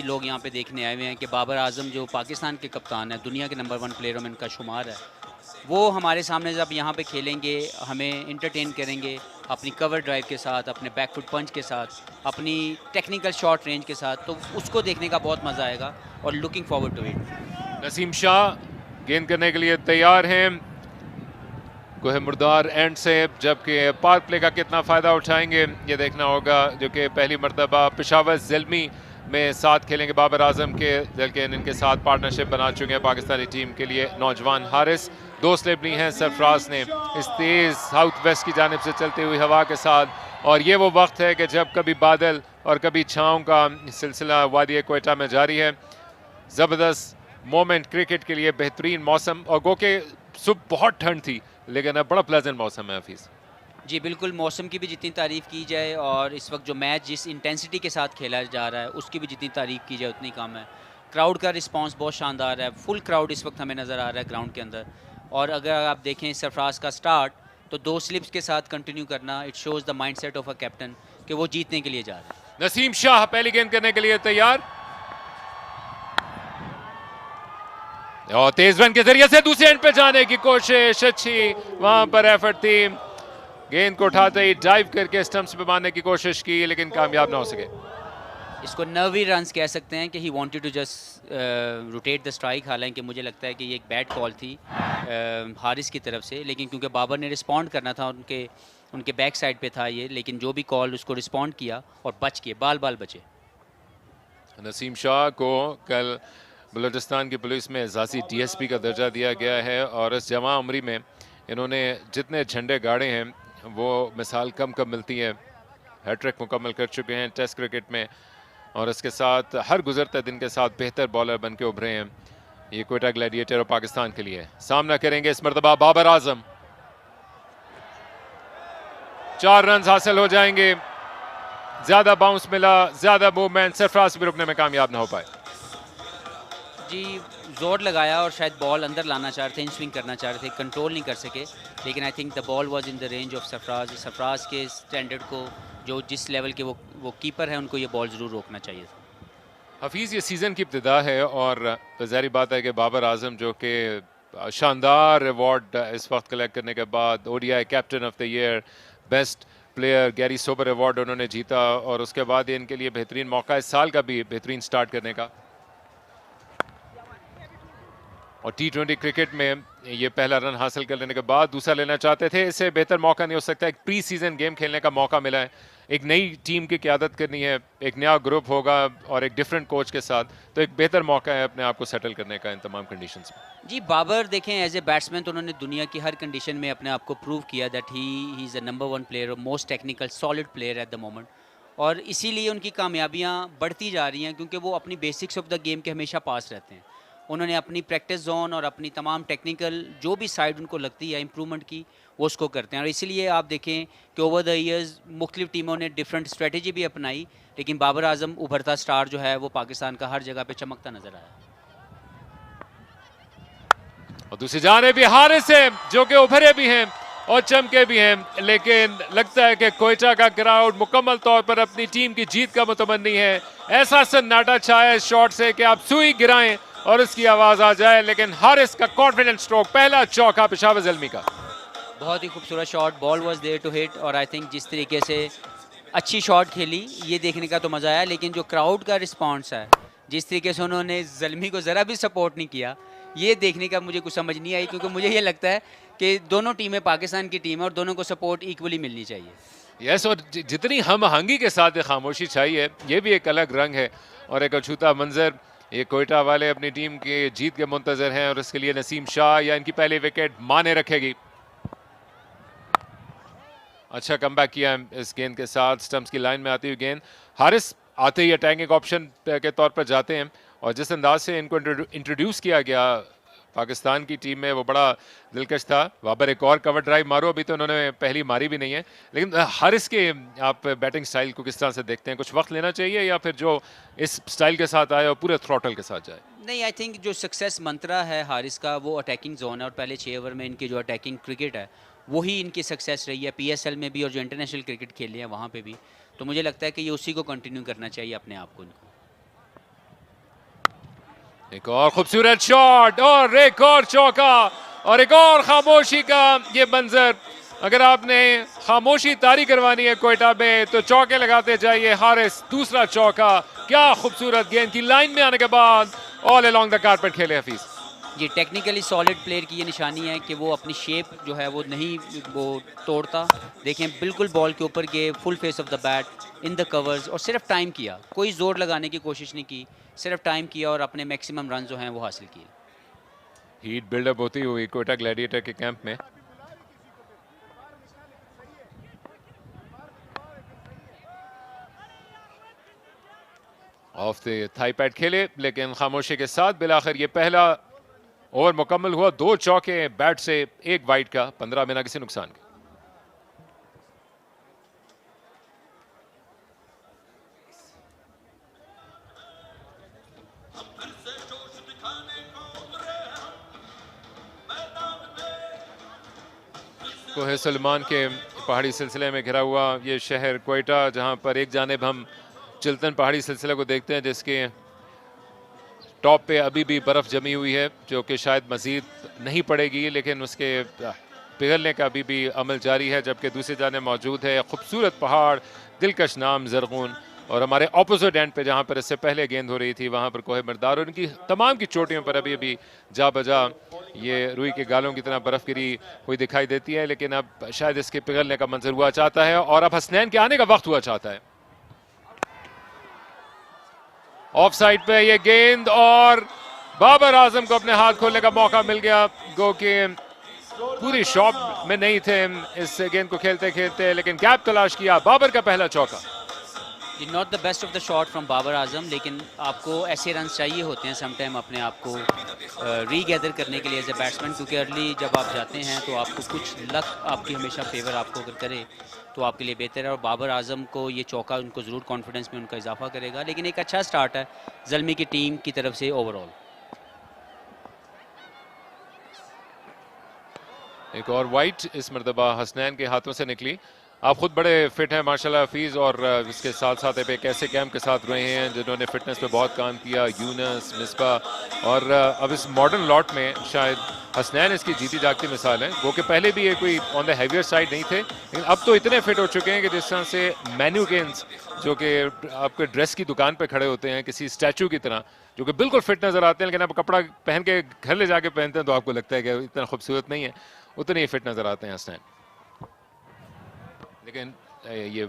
कि लोग यहाँ पे देखने आए हुए हैं कि बाबर आजम जो पाकिस्तान के कप्तान है, दुनिया के नंबर 1 प्लेयरों में उनका शुमार है, वो हमारे सामने जब यहाँ पे खेलेंगे, हमें इंटरटेन करेंगे अपनी कवर ड्राइव के साथ, अपने बैकफुट पंच के साथ, अपनी टेक्निकल शॉट रेंज के साथ, तो उसको देखने का बहुत मज़ा आएगा और looking forward to it. Naseem Shah गेंद करने के लिए तैयार हैं। कोहे मुर्दार एंड से, जबकि पार्क प्ले का कितना फ़ायदा उठाएंगे ये देखना होगा, जो कि पहली मरतबा पेशावर ज़िल्मी में साथ खेलेंगे बाबर आजम के, लेकिन इनके साथ पार्टनरशिप बना चुके हैं पाकिस्तानी टीम के लिए नौजवान हारिस। 2 स्लिप ली हैं सरफराज ने इस तेज़ साउथ वेस्ट की जानिब से चलती हुई हवा के साथ, और ये वो वक्त है कि जब कभी बादल और कभी छाँव का सिलसिला वादी कोयटा में जारी है। ज़बरदस्त मोमेंट क्रिकेट के लिए, बेहतरीन मौसम, और गो के सुबह बहुत ठंड थी लेकिन अब बड़ा प्लेजेंट मौसम है हफीज़। जी बिल्कुल, मौसम की भी जितनी तारीफ़ की जाए और इस वक्त जो मैच जिस इंटेंसिटी के साथ खेला जा रहा है उसकी भी जितनी तारीफ़ की जाए उतनी कम है। क्राउड का रिस्पांस बहुत शानदार है, फुल क्राउड इस वक्त हमें नज़र आ रहा है ग्राउंड के अंदर। और अगर आप देखें सरफराज का स्टार्ट, तो 2 स्लिप्स के साथ कंटिन्यू करना, it shows the mindset of a captain कि वो जीतने के लिए जा रहा है। नसीम शाह पहली गेंद करने के लिए तैयार, और तेज रन के जरिए से दूसरे एंड पे जाने की कोशिश, अच्छी वहां पर एफर्ट थी। गेंद को उठाते ही डाइव करके स्टंप्स पे मारने की कोशिश की लेकिन कामयाब ना हो सके। इसको नर्वी रन्स कह सकते हैं कि he wanted to just rotate the strike. हालांकि मुझे लगता है कि ये एक बैड कॉल थी हारिस की तरफ से, लेकिन क्योंकि बाबर ने रिस्पॉन्ड करना था, उनके बैक साइड पे था ये, लेकिन जो भी कॉल उसको रिस्पॉन्ड किया और बच के बाल बचे। नसीम शाह को कल बलूचिस्तान की पुलिस में एजाजी DSP का दर्जा दिया गया है, और इस जवां उम्री में इन्होंने जितने झंडे गाड़े हैं वो मिसाल कम मिलती है। हैट्रिक मुकम्मल कर चुके हैं टेस्ट क्रिकेट में, और इसके साथ हर गुजरते दिन के साथ बेहतर बॉलर बन के उभरे हैं ये कोयटा ग्लैडिएटर और पाकिस्तान के लिए। सामना करेंगे इस मरतबा बाबर आजम, 4 रन हासिल हो जाएंगे। ज्यादा बाउंस मिला, ज्यादा मूवमेंट, सरफराज भी रुकने में कामयाब ना हो पाए। जी जोर लगाया और शायद बॉल अंदर लाना चाह रहे थे, इन स्विंग करना चाह रहे थे, कंट्रोल नहीं कर सके, लेकिन I think the ball was in the range of Sarfaraz. Sarfaraz के स्टैंडर्ड को, जो जिस लेवल के वो कीपर है, उनको ये बॉल ज़रूर रोकना चाहिए था। हफीज़, ये सीज़न की इब्तिदा है और ज़ाहिर बात है कि बाबर आजम जो कि शानदार अवार्ड इस वक्त कलेक्ट करने के बाद ODI captain of the year, best player Gary sober award उन्होंने जीता, और उसके बाद ये इनके लिए बेहतरीन मौका इस साल का भी बेहतरीन स्टार्ट करने का। और T20 क्रिकेट में ये पहला रन हासिल कर लेने के बाद दूसरा लेना चाहते थे, इससे बेहतर मौका नहीं हो सकता। एक प्री सीजन गेम खेलने का मौका मिला है, एक नई टीम की क़यादत करनी है, एक नया ग्रुप होगा और एक डिफरेंट कोच के साथ, तो एक बेहतर मौका है अपने आप को सेटल करने का इन तमाम कंडीशंस में। जी बाबर देखें, एज ए बैट्समैन तो उन्होंने दुनिया की हर कंडीशन में अपने आप को प्रूव किया that he is a number 1 player, most technical solid player at the moment, और इसीलिए उनकी कामयाबियाँ बढ़ती जा रही हैं क्योंकि वो अपनी बेसिक्स ऑफ द गेम के हमेशा पास रहते हैं। उन्होंने अपनी प्रैक्टिस जोन और अपनी तमाम टेक्निकल जो भी साइड उनको लगती है इम्प्रूवमेंट की, वो उसको करते हैं। और इसीलिए आप देखें कि ओवर द ईयर्स मुख्तलिफ टीमों ने डिफरेंट स्ट्रेटजी भी अपनाई, लेकिन बाबर आजम उभरता स्टार जो है वो पाकिस्तान का हर जगह पे चमकता नजर आया। और दूसरी जाने भी हारिस है जो कि उभरे भी हैं और चमके भी हैं, लेकिन लगता है कि कोयटा का क्राउड मुकम्मल तौर पर अपनी टीम की जीत का मुतमन्नी है। ऐसा सन्नाटा छाया इस शॉट से कि आप सुई गिराएं और उसकी आवाज आ जाए, लेकिन हारिस का कॉन्फिडेंट स्ट्रोक, पहला चौका पेशावर ज़ल्मी का, बहुत ही खूबसूरत shot, ball was there to hit, और आई थिंक जिस तरीके से अच्छी शॉट खेली ये देखने का तो मज़ा आया, लेकिन जो क्राउड का रिस्पॉन्स है, जिस तरीके से उन्होंने ज़ल्मी को ज़रा भी सपोर्ट नहीं किया, ये देखने का मुझे कुछ समझ नहीं आई, क्योंकि मुझे ये लगता है कि दोनों टीमें पाकिस्तान की टीम है और दोनों को सपोर्ट इक्वली मिलनी चाहिए। यस, और जितनी हम आहंगी के साथ खामोशी छाई है, ये भी एक अलग रंग है और एक अछूता मंजर। ये कोयटा वाले अपनी टीम के जीत के मुंतजर हैं और इसके लिए नसीम शाह या इनकी पहली विकेट माने रखेगी। अच्छा कमबैक किया इस गेंद के साथ, स्टंप्स की लाइन में आती हुई गेंद, हारिस आते ही अटैकिंग ऑप्शन के तौर पर जाते हैं, और जिस अंदाज से इनको इंट्रोड्यूस किया गया पाकिस्तान की टीम में वो बड़ा दिलकश था। बाबर एक और कवर ड्राइव मारो, अभी तो उन्होंने पहली मारी भी नहीं है, लेकिन हारिस के आप बैटिंग स्टाइल को किस तरह से देखते हैं? कुछ वक्त लेना चाहिए या फिर जो इस स्टाइल के साथ आए और पूरे थ्रॉटल के साथ जाए? नहीं, आई थिंक जो सक्सेस मंत्रा है हारिस का वो अटैकिंग जोन है, और पहले 6 ओवर में इनकी जो अटैकिंग क्रिकेट है वही इनकी सक्सेस रही है, PSL में भी और जो इंटरनेशनल क्रिकेट खेले हैं वहाँ पे भी। तो मुझे लगता है कि ये उसी को कंटिन्यू करना चाहिए अपने आप को इनको। एक और खूबसूरत शॉट और एक और चौका और एक और खामोशी का ये मंजर। अगर आपने खामोशी तारी करवानी है क्वेटा में तो चौके लगाते जाइए। हारिस दूसरा चौका, क्या खूबसूरत गेंद की लाइन में आने के बाद ऑल अलोंग द कारपेट खेले हफीज। जी, टेक्निकली सॉलिड प्लेयर की ये निशानी है कि वो अपनी शेप जो है वो नहीं वो तोड़ता। देखें बिल्कुल बॉल के ऊपर गए, full face of the bat in the covers, और सिर्फ टाइम किया, कोई जोर लगाने की कोशिश नहीं की, सिर्फ टाइम किया और अपने मैक्सिमम रन जो हैं वो हासिल किए। हीट बिल्डअप होती हुई क्वेटा ग्लैडिएटर के कैंप में। ऑफ द थाई पैड खेले लेकिन खामोशी के साथ बिलाखिर ये पहला ओवर मुकम्मल हुआ। 2 चौके बैट से, 1 वाइड का, 15 बिना किसी नुकसान के। कोहे सलमान के पहाड़ी सिलसिले में घिरा हुआ ये शहर क्वेटा, जहां पर एक जानिब हम चिल्तन पहाड़ी सिलसिले को देखते हैं जिसके टॉप पे अभी भी बर्फ़ जमी हुई है जो कि शायद मज़ीद नहीं पड़ेगी, लेकिन उसके पिघलने का अभी भी अमल जारी है। जबकि दूसरी जानिब मौजूद है खूबसूरत पहाड़, दिलकश नाम ज़रगून, और हमारे ऑपोजिट एंड पे जहाँ पर इससे पहले गेंद हो रही थी वहाँ पर कोहे मर्दार, और उनकी तमाम की चोटियों पर अभी अभी जा बजा ये रुई के गालों की तरह बर्फ़ गिरी हुई दिखाई देती है। लेकिन अब शायद इसके पिघलने का मंजर हुआ चाहता है और अब हसनैन के आने का वक्त हुआ चाहता है। ऑफ साइड पे ये गेंद और बाबर आजम को अपने हाथ खोलने का मौका मिल गया। गो के पूरी शॉट में नहीं थे इस गेंद को खेलते खेलते, लेकिन गैप तलाश किया। बाबर का पहला चौका। Not the best of the shot from Babar Azam, लेकिन आपको ऐसे रन चाहिए होते हैं समटाइम अपने आप को रीगैदर करने के लिए एज ए बैट्समैन, क्योंकि अर्ली जब आप जाते हैं तो आपको कुछ लक आपकी हमेशा फेवर आपको अगर करे तो आपके लिए बेहतर है। और बाबर आजम को ये चौका उनको ज़रूर कॉन्फिडेंस में उनका इजाफा करेगा। लेकिन एक अच्छा स्टार्ट है ज़ल्मी की टीम की तरफ से ओवरऑल। एक और वाइट इस मरतबा हसनैन के हाथों से निकली। आप खुद बड़े फिट हैं माशाल्लाह हफीज़, और इसके साथ साथ एक ऐसे कैंप के साथ रहे हैं जिन्होंने फिटनेस पे बहुत काम किया, यूनस, मिसबा, और अब इस मॉडर्न लॉट में शायद हसनैन इसकी जीती जागती मिसाल है। वो कि पहले भी ये कोई ऑन द हैवियर साइड नहीं थे, लेकिन अब तो इतने फिट हो चुके हैं कि जिस तरह से मैन्यूकेन्स जो कि आपके ड्रेस की दुकान पर खड़े होते हैं किसी स्टैचू की तरह, जो कि बिल्कुल फिट नज़र आते हैं, लेकिन आप कपड़ा पहन के घर ले जाके पहनते हैं तो आपको लगता है कि इतना खूबसूरत नहीं है, उतने ही फिट नज़र आते हैं हसनैन। लेकिन ये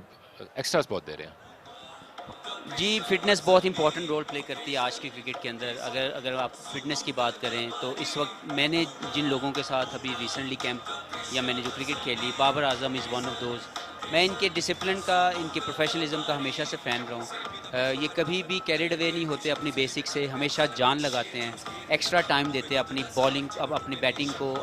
एक्स्ट्रास बहुत दे रहे हैं। जी, फिटनेस बहुत इंपॉर्टेंट रोल प्ले करती है आज की क्रिकेट के अंदर। अगर आप फिटनेस की बात करें तो इस वक्त मैंने जिन लोगों के साथ अभी रिसेंटली कैंप या मैंने जो क्रिकेट खेली, Babar Azam is one of those. मैं इनके डिसिप्लिन का, इनके प्रोफेशनलिज्म का हमेशा से फ़ैन रहा हूँ। ये कभी भी कैरिड अवे नहीं होते अपनी बेसिक से, हमेशा जान लगाते हैं, एक्स्ट्रा टाइम देते हैं अपनी बॉलिंग, अपनी बैटिंग को,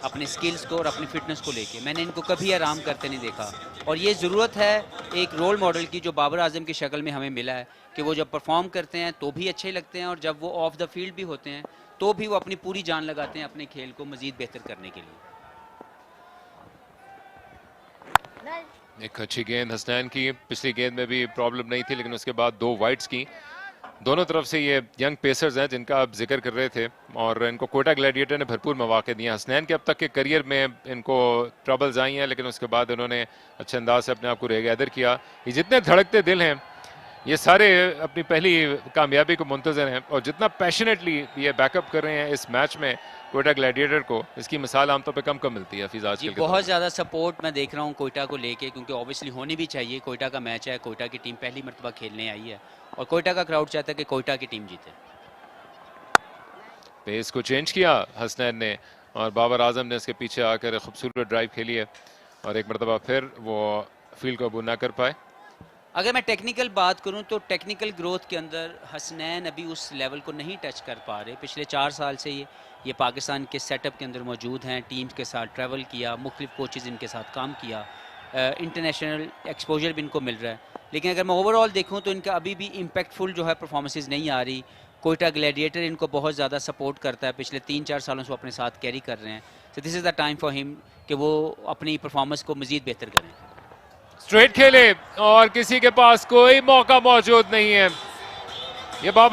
अपने स्किल्स को और अपनी फिटनेस को लेके। मैंने इनको कभी आराम करते नहीं देखा, और ये ज़रूरत है एक रोल मॉडल की जो बाबर आजम की शक्ल में हमें मिला है कि वो जब परफॉर्म करते हैं तो भी अच्छे लगते हैं, और जब वो ऑफ द फील्ड भी होते हैं तो भी वो अपनी पूरी जान लगाते हैं अपने खेल को मज़ीद बेहतर करने के लिए। एक अच्छी गेंद हसनैन की, पिछली गेंद में भी प्रॉब्लम नहीं थी, लेकिन उसके बाद 2 वाइड्स की। दोनों तरफ से ये यंग पेसर्स हैं जिनका आप जिक्र कर रहे थे, और इनको कोटा ग्लैडिएटर ने भरपूर मौके दिए। हसनैन के अब तक के करियर में इनको ट्रबल्स आई हैं, लेकिन उसके बाद उन्होंने अच्छे अंदाज से अपने आप को रीगैदर किया। ये जितने धड़कते दिल हैं ये सारे अपनी पहली कामयाबी को मुंतज़र हैं, और जितना पैशनेटली ये बैकअप कर रहे हैं इस मैच में कोयटा ग्लैडिएटर को, इसकी मिसाल आमतौर पे कम मिलती है हफीज़ आजकल। बहुत ज़्यादा सपोर्ट मैं देख रहा हूँ कोयटा को लेके, क्योंकि ऑब्वियसली होनी भी चाहिए। कोयटा का मैच है, कोयटा की टीम पहली मरतबा खेलने आई है, और कोयटा का क्राउड चाहता है कि कोयटा की टीम जीते। पेस को चेंज किया हसनैन ने, और बाबर आजम ने इसके पीछे आकर खूबसूरत ड्राइव खेली है, और एक मरतबा फिर वो फील्ड को अबू ना कर पाए। अगर मैं टेक्निकल बात करूं तो टेक्निकल ग्रोथ के अंदर हसनैन अभी उस लेवल को नहीं टच कर पा रहे। पिछले 4 साल से ये पाकिस्तान के सेटअप के अंदर मौजूद हैं, टीम्स के साथ ट्रैवल किया, मुख्तलिफ कोचेज़ इनके साथ काम किया, इंटरनेशनल एक्सपोजर भी इनको मिल रहा है। लेकिन अगर मैं ओवरऑल देखूं तो इनका अभी भी इम्पैक्टफुल जो है परफॉर्मेंसेज नहीं आ रही। कोयटा ग्लैडिएटर इनको बहुत ज़्यादा सपोर्ट करता है, पिछले 3-4 सालों से वो अपने साथ कैरी कर रहे हैं। So this is the time for him कि वो अपनी परफॉर्मेंस को मज़ीद बेहतर करें। स्ट्रेट खेले और किसी के पास कोई मौका मौजूद नहीं है। ये बाबर